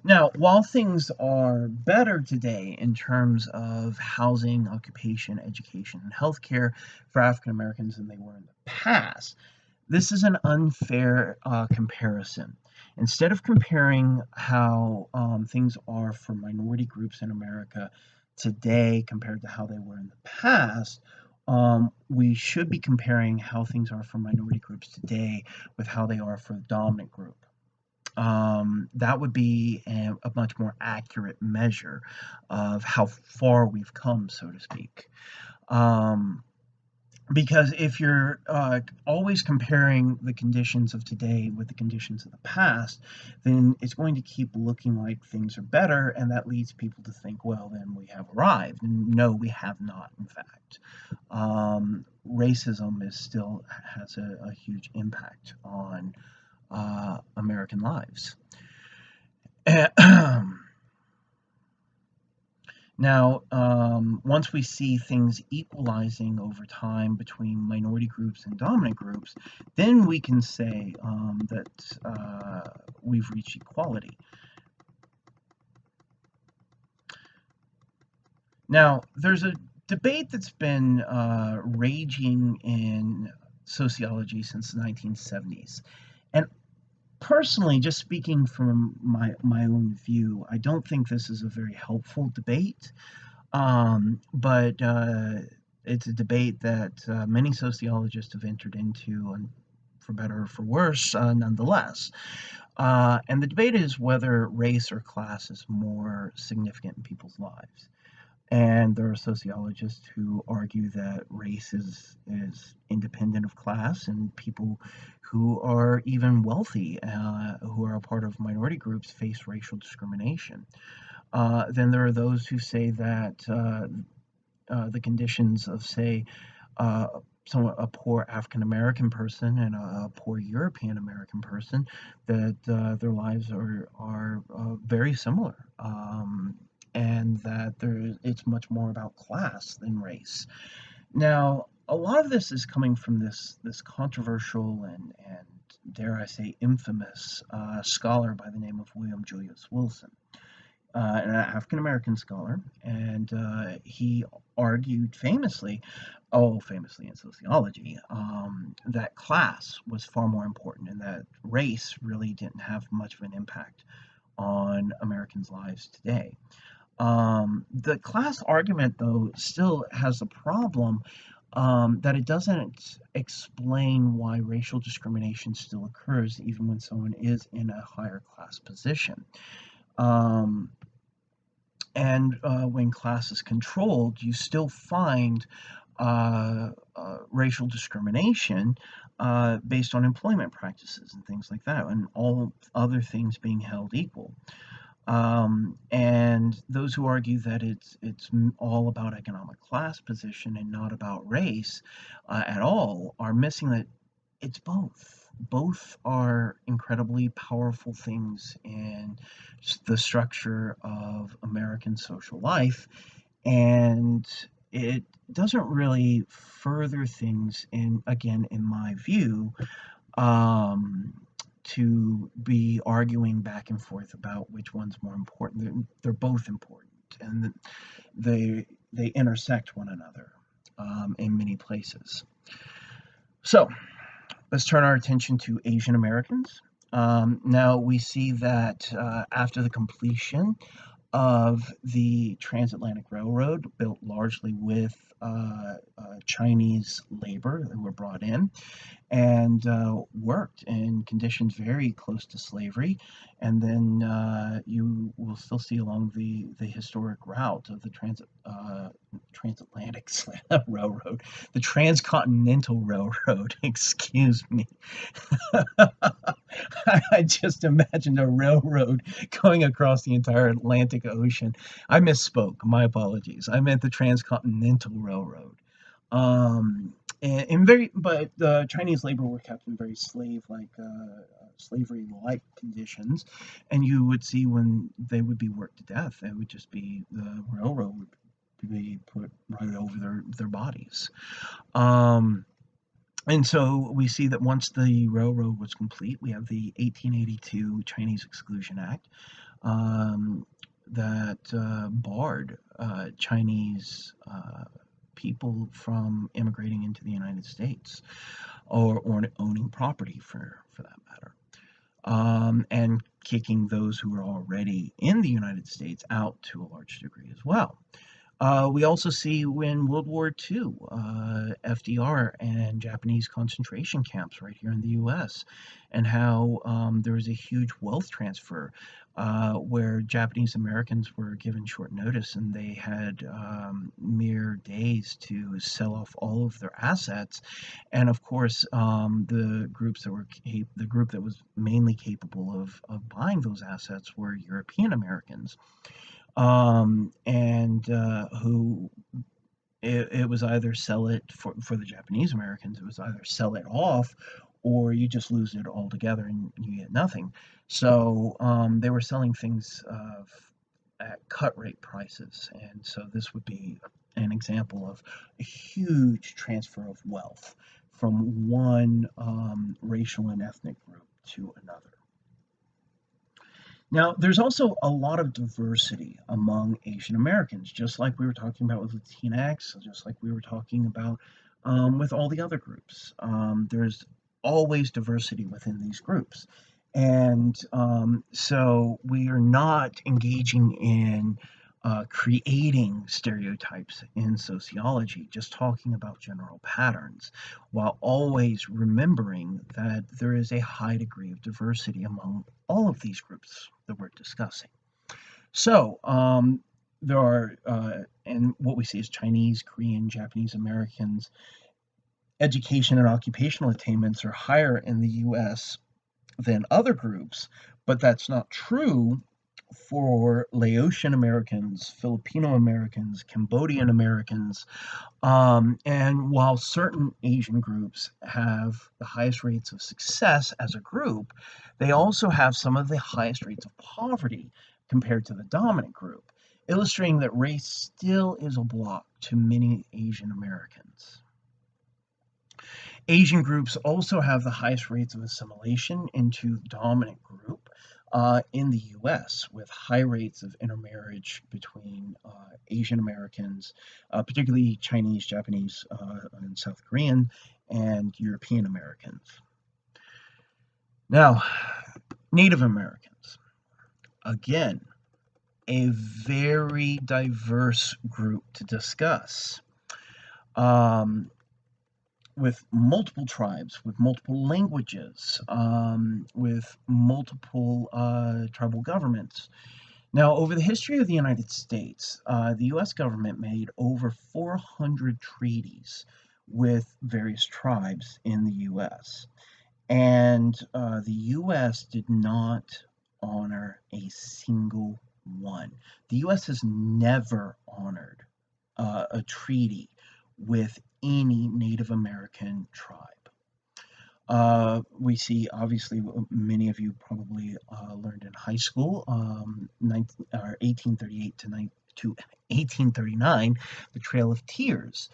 Now, while things are better today in terms of housing, occupation, education, and healthcare for African Americans than they were in the past, this is an unfair comparison. Instead of comparing how things are for minority groups in America today compared to how they were in the past, we should be comparing how things are for minority groups today with how they are for the dominant group. That would be a much more accurate measure of how far we've come, so to speak. Um, because if you're always comparing the conditions of today with the conditions of the past, then it's going to keep looking like things are better, and that leads people to think, well, then we have arrived. And no, we have not, in fact. Racism is still has a huge impact on American lives. Now, once we see things equalizing over time between minority groups and dominant groups, then we can say that we've reached equality. Now, there's a debate that's been raging in sociology since the 1970s. And personally, just speaking from my own view, I don't think this is a very helpful debate. But it's a debate that many sociologists have entered into, and for better or for worse, nonetheless. And the debate is whether race or class is more significant in people's lives. And there are sociologists who argue that race is independent of class, and people who are even wealthy, who are a part of minority groups, face racial discrimination. Then there are those who say that the conditions of, say, uh, a poor African American person and a poor European American person, that their lives are very similar, and that it's much more about class than race. Now, a lot of this is coming from this controversial and dare I say infamous scholar by the name of William Julius Wilson, an African American scholar, and he argued famously, famously in sociology, that class was far more important and that race really didn't have much of an impact on Americans' lives today. The class argument, though, still has a problem, that it doesn't explain why racial discrimination still occurs even when someone is in a higher class position. Um, and when class is controlled, you still find racial discrimination based on employment practices and things like that, and all other things being held equal. And those who argue that it's all about economic class position and not about race at all are missing that it's both. Both are incredibly powerful things in the structure of American social life, and it doesn't really further things, in again, in my view, um, to be arguing back and forth about which one's more important. They're both important, and they intersect one another in many places. So let's turn our attention to Asian Americans. Now we see that after the completion of the transatlantic railroad, built largely with Chinese labor that were brought in, and worked in conditions very close to slavery. And then you will still see along the historic route of the transatlantic railroad, the transcontinental railroad. Excuse me. I just imagined a railroad going across the entire Atlantic Ocean. I misspoke. My apologies. I meant the transcontinental railroad. But the Chinese labor were kept in very slavery-like conditions, and you would see when they would be worked to death, it would just be the railroad would be put right over their bodies. Um, and so we see that once the railroad was complete, we have the 1882 Chinese Exclusion Act, um, that barred Chinese people from immigrating into the United States or owning property for that matter, and kicking those who were already in the United States out to a large degree as well. We also see in World War II, FDR and Japanese concentration camps right here in the US, and how there was a huge wealth transfer where Japanese Americans were given short notice and they had mere days to sell off all of their assets. And of course, the group that was mainly capable of buying those assets were European Americans, and who it was either sell it for the Japanese Americans, it was either sell it off or you just lose it altogether and you get nothing. So they were selling things at cut rate prices, and so this would be an example of a huge transfer of wealth from one racial and ethnic group to another. Now, there's also a lot of diversity among Asian Americans, just like we were talking about with Latinx, just like we were talking about with all the other groups. There's always diversity within these groups. And so we are not engaging in creating stereotypes in sociology, just talking about general patterns, while always remembering that there is a high degree of diversity among all of these groups that we're discussing. So, there are, and what we see is Chinese, Korean, Japanese Americans. Education and occupational attainments are higher in the US than other groups, but that's not true for Laotian Americans, Filipino Americans, Cambodian Americans. And while certain Asian groups have the highest rates of success as a group, they also have some of the highest rates of poverty compared to the dominant group, illustrating that race still is a block to many Asian Americans. Asian groups also have the highest rates of assimilation into the dominant group in the US, with high rates of intermarriage between Asian Americans, particularly Chinese, Japanese, and South Korean, and European Americans. Now, Native Americans, again, a very diverse group to discuss. With multiple tribes, with multiple languages, with multiple tribal governments. Now, over the history of the United States, the US government made over 400 treaties with various tribes in the US. And the US did not honor a single one. The US has never honored a treaty with any Native American tribe. We see, obviously, many of you probably learned in high school, 1838 to 1839, the Trail of Tears,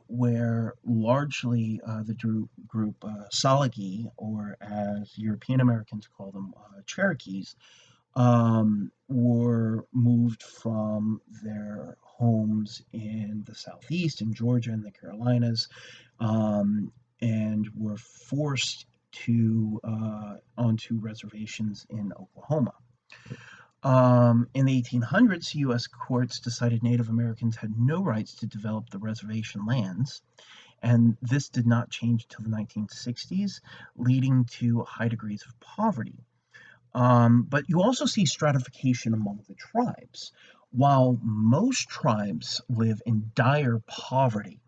where largely the group Salagi, or as European Americans call them, Cherokees, were moved from their homes in the Southeast, in Georgia and the Carolinas, and were forced to onto reservations in Oklahoma. In the 1800s, U.S. courts decided Native Americans had no rights to develop the reservation lands, and this did not change until the 1960s, leading to high degrees of poverty. But you also see stratification among the tribes. While most tribes live in dire poverty,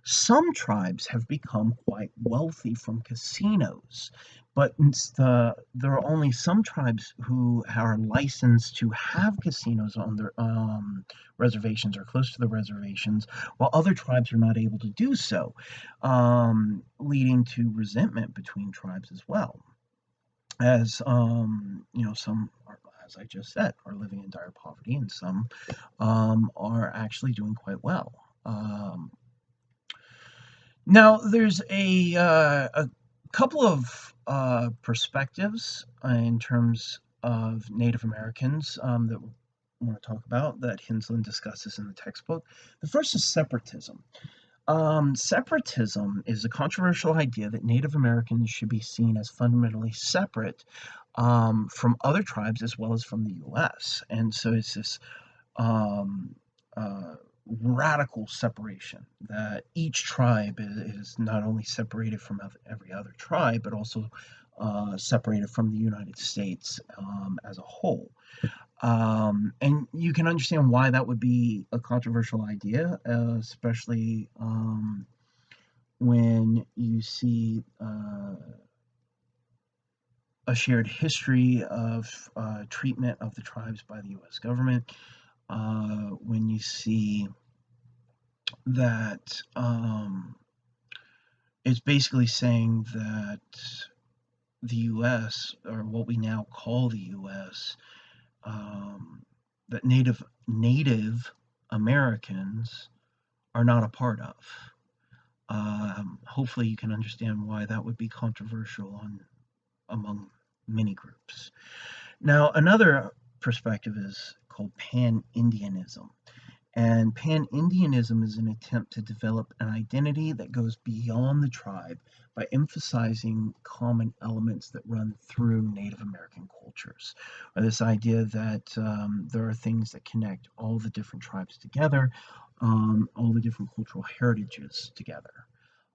some tribes have become quite wealthy from casinos. But there are only some tribes who are licensed to have casinos on their reservations or close to the reservations, while other tribes are not able to do so, leading to resentment between tribes as well, as some are, as I just said, are living in dire poverty, and some are actually doing quite well. Now, there's a couple of perspectives in terms of Native Americans that we want to talk about that Henslin discusses in the textbook. The first is separatism. Separatism is a controversial idea that Native Americans should be seen as fundamentally separate from other tribes as well as from the U.S. And so it's this um, uh, radical separation that each tribe is not only separated from every other tribe, but also separated from the United States as a whole. And you can understand why that would be a controversial idea, especially when you see a shared history of treatment of the tribes by the U.S. government. When you see that it's basically saying that the U.S., or what we now call the U.S., that Native Americans are not a part of. Hopefully, you can understand why that would be controversial among many groups. Now, another perspective is called Pan-Indianism. And Pan-Indianism is an attempt to develop an identity that goes beyond the tribe by emphasizing common elements that run through Native American cultures. Or this idea that there are things that connect all the different tribes together, all the different cultural heritages together,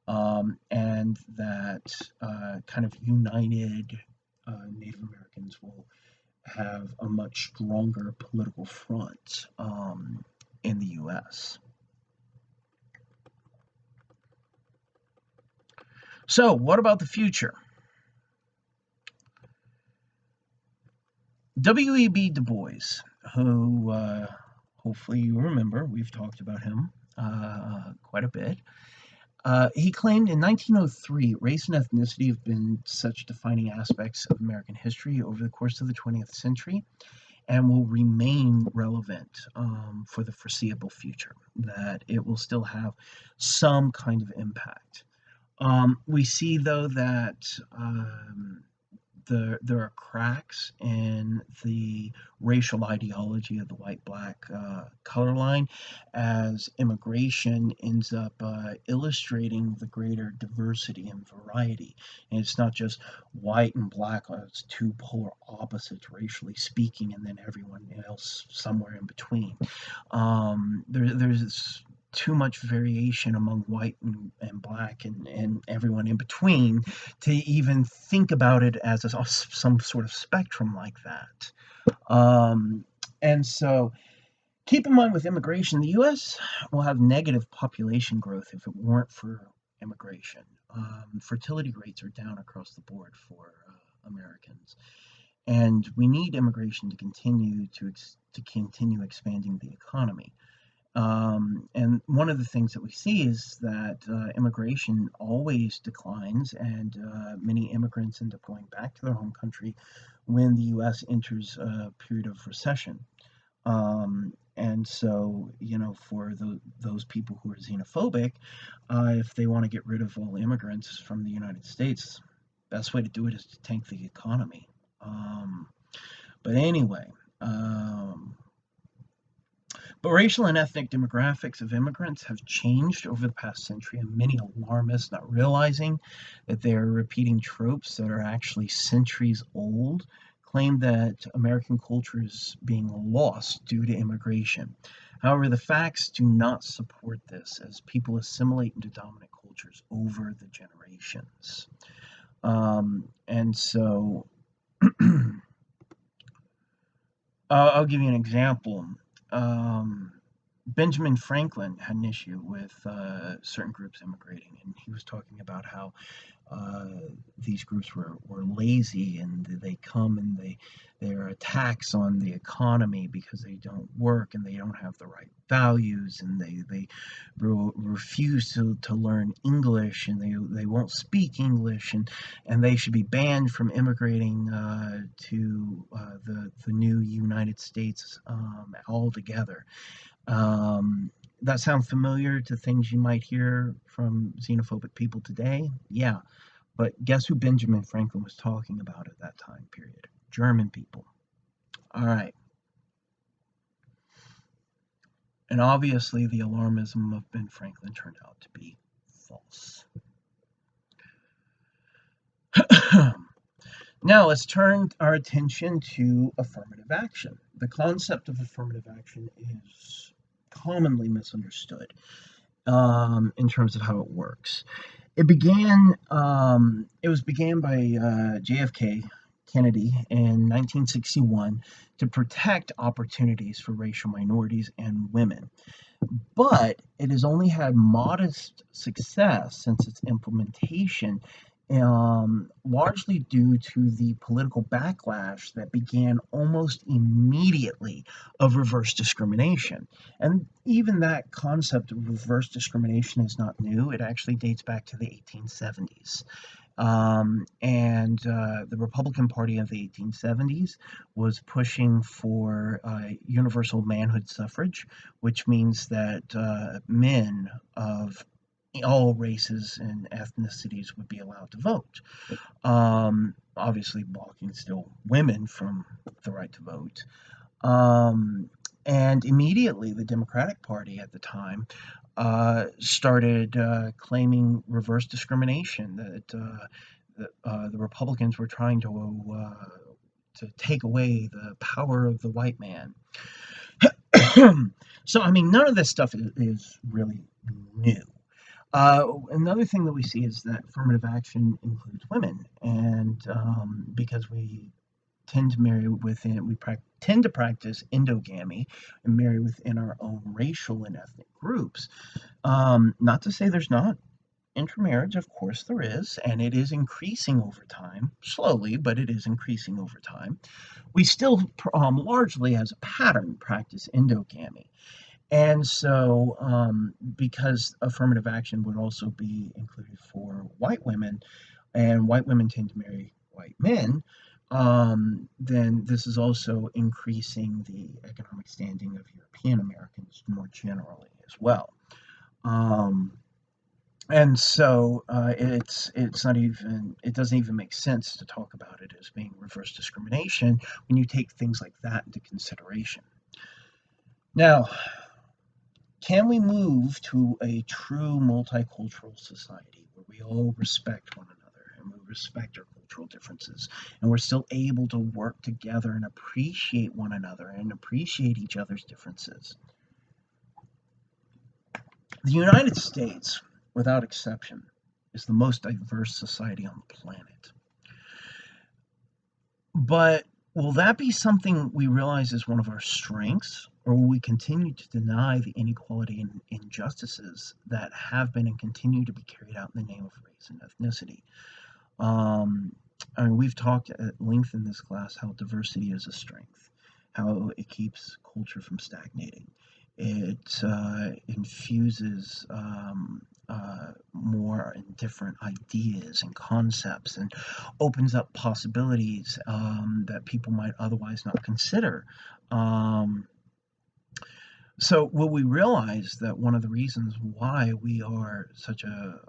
and that kind of united Native Americans will have a much stronger political front in the US. So, what about the future? W.E.B. Du Bois, who hopefully you remember, we've talked about him quite a bit. He claimed in 1903 race and ethnicity have been such defining aspects of American history over the course of the 20th century and will remain relevant for the foreseeable future, that it will still have some kind of impact. We see, though, that there are cracks in the racial ideology of the white-black color line as immigration ends up illustrating the greater diversity and variety. And it's not just white and black as two polar opposites racially speaking, and then everyone else somewhere in between. There's too much variation among white and black and everyone in between to even think about it as some sort of spectrum like that. And so keep in mind with immigration, the U.S. will have negative population growth if it weren't for immigration. Fertility rates are down across the board for Americans. And we need immigration to continue to continue expanding the economy. And one of the things that we see is that immigration always declines, and many immigrants end up going back to their home country when the U.S. enters a period of recession. And so, for those people who are xenophobic, if they want to get rid of all immigrants from the United States, best way to do it is to tank the economy. But anyway, but racial and ethnic demographics of immigrants have changed over the past century, and many alarmists, not realizing that they are repeating tropes that are actually centuries old, claim that American culture is being lost due to immigration. However, the facts do not support this as people assimilate into dominant cultures over the generations. And so I'll give you an example. Benjamin Franklin had an issue with certain groups immigrating, and he was talking about how these groups were lazy, and they come and they're a tax on the economy because they don't work and they don't have the right values, and they refuse to learn English, and they won't speak English, and they should be banned from immigrating to the new United States altogether. That sound familiar to things you might hear from xenophobic people today? Yeah, but guess who Benjamin Franklin was talking about at that time period? German people. All right. And obviously, the alarmism of Ben Franklin turned out to be false. Now, let's turn our attention to affirmative action. The concept of affirmative action is commonly misunderstood in terms of how it works. It was began by JFK Kennedy in 1961 to protect opportunities for racial minorities and women. But it has only had modest success since its implementation, largely due to the political backlash that began almost immediately of reverse discrimination. And even that concept of reverse discrimination is not new. It actually dates back to the 1870s. The Republican Party of the 1870s was pushing for universal manhood suffrage, which means that men of all races and ethnicities would be allowed to vote. Obviously, blocking still women from the right to vote. And immediately, the Democratic Party at the time started claiming reverse discrimination, the Republicans were trying to take away the power of the white man. So, I mean, none of this stuff is really new. Another thing that we see is that affirmative action includes women, and because we tend to marry within, tend to practice endogamy and marry within our own racial and ethnic groups. Not to say there's not intermarriage, of course there is, and it is increasing over time, slowly, but it is increasing over time. We still largely, as a pattern, practice endogamy. And so, because affirmative action would also be included for white women, and white women tend to marry white men, then this is also increasing the economic standing of European Americans more generally as well. And so it's not even, it doesn't even make sense to talk about it as being reverse discrimination when you take things like that into consideration. Now, can we move to a true multicultural society where we all respect one another and we respect our cultural differences and we're still able to work together and appreciate one another and appreciate each other's differences? The United States, without exception, is the most diverse society on the planet. But will that be something we realize is one of our strengths, or will we continue to deny the inequality and injustices that have been and continue to be carried out in the name of race and ethnicity? I mean, we've talked at length in this class how diversity is a strength, how it keeps culture from stagnating. It infuses more and different ideas and concepts and opens up possibilities that people might otherwise not consider. So, will we realize that one of the reasons why we are such a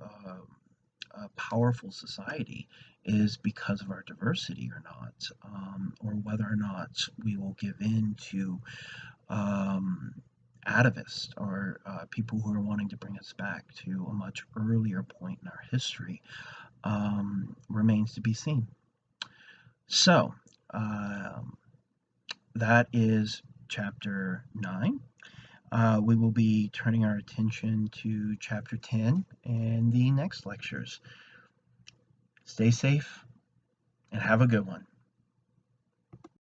powerful society is because of our diversity or not, or whether or not we will give in to atavists or people who are wanting to bring us back to a much earlier point in our history, remains to be seen. So, that is chapter 9. We will be turning our attention to chapter 10 in the next lectures. Stay safe and have a good one.